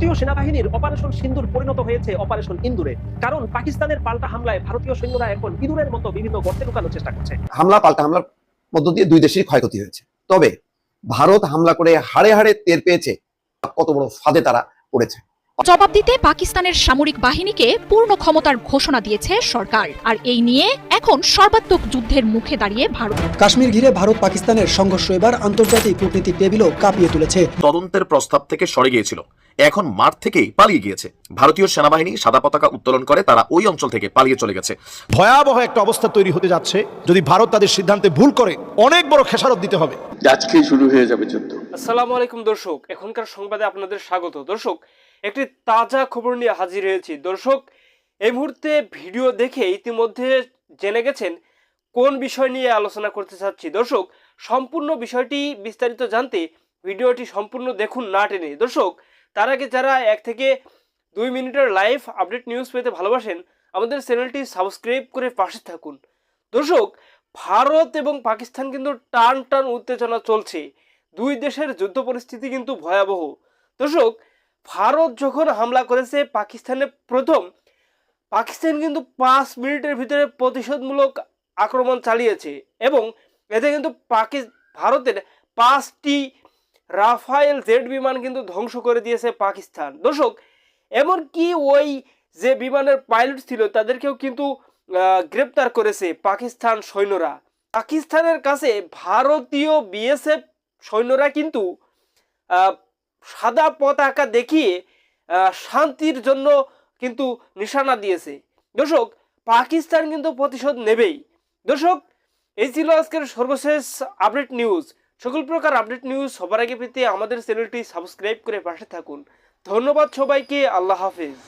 ভারতীয় সেনাবাহিনীর অপারেশন সিন্দুর পরিণত হয়েছে অপারেশন ইন্দুরে। কারণ পাকিস্তানের পাল্টা হামলায় ভারতীয় সৈন্যরা এখন ইঁদুরের মতো বিভিন্ন গর্তে লুকানোর চেষ্টা করছে। পাল্টা হামলার মধ্য দিয়ে দুই দেশেরই ক্ষয়ক্ষতি হয়েছে। তবে ভারত হামলা করে হাড়ে হাড়ে টের পেয়েছে কত বড় ফাঁদে তারা পড়েছে। জবাব দিতে পাকিস্তানের সামরিক বাহিনীকে পূর্ণ ক্ষমতার ঘোষণা দিয়েছে সরকার, আর এই নিয়ে এখন সর্বাত্মক যুদ্ধের মুখে দাঁড়িয়ে ভারত। কাশ্মীর ঘিরে ভারত পাকিস্তানের সংঘর্ষ এবার আন্তর্জাতিক কূটনীতি টেবিলও কাঁপিয়ে তুলেছে। তদন্তের প্রস্তাব থেকে সরে গিয়েছিল, এখন মাঠ থেকেই পালিয়ে গিয়েছে। ভারতীয় সেনাবাহিনী সাদা পতাকা উত্তোলন করে তারা ওই অঞ্চল থেকে পালিয়ে চলে গেছে। ভয়াবহ একটা অবস্থা তৈরি হতে যাচ্ছে। যদি ভারত তাদের সিদ্ধান্তে ভুল করে অনেক বড় খেসারত দিতে হবে। আজকেই শুরু হয়ে যাবে যুদ্ধ। আসসালামু আলাইকুম দর্শক, এখনকার সংবাদে আপনাদের স্বাগত। দর্শক, একটি তাজা খবর নিয়ে হাজির হয়েছি। দর্শক, এই মুহূর্তে ভিডিও দেখে ইতিমধ্যে জেনে গেছেন কোন বিষয় নিয়ে আলোচনা করতে চাচ্ছি। দর্শক, সম্পূর্ণ বিষয়টি বিস্তারিত জানতে ভিডিওটি সম্পূর্ণ দেখুন না টেনে। দর্শক, তার আগে যারা 1 থেকে 2 মিনিটের লাইভ আপডেট নিউজ পেতে ভালোবাসেন, আমাদের চ্যানেলটি সাবস্ক্রাইব করে পাশে থাকুন। দর্শক, ভারত এবং পাকিস্তান কিন্তু টান টান উত্তেজনা চলছে। দুই দেশের যুদ্ধ পরিস্থিতি কিন্তু ভয়াবহ। দর্শক, ভারত যখন হামলা করেছে পাকিস্তানে পাকিস্তান কিন্তু 5 মিনিটের ভিতরে প্রতিশোধমূলক আক্রমণ চালিয়েছে এবং এতে কিন্তু ভারতের 5টি রাফায়েল জেট বিমান কিন্তু ধ্বংস করে দিয়েছে পাকিস্তান। দর্শক, এমনকি ওই যে বিমানের পাইলট ছিল তাদেরকেও কিন্তু গ্রেপ্তার করেছে পাকিস্তান সৈন্যরা। পাকিস্তানের কাছে ভারতীয় বিএসএফ সৈন্যরা কিন্তু সাদা পতাকা দেখিয়ে শান্তির জন্য কিন্তু নিশানা দিয়েছে। দর্শক, পাকিস্তান কিন্তু প্রতিশোধ নেবেই। দর্শক, এই ছিল আজকের সর্বশেষ আপডেট নিউজ। সকল প্রকার আপডেট নিউজ সবার আগে পেতে আমাদের চ্যানেলটি সাবস্ক্রাইব করে পাশে থাকুন। ধন্যবাদ সবাইকে। আল্লাহ হাফেজ।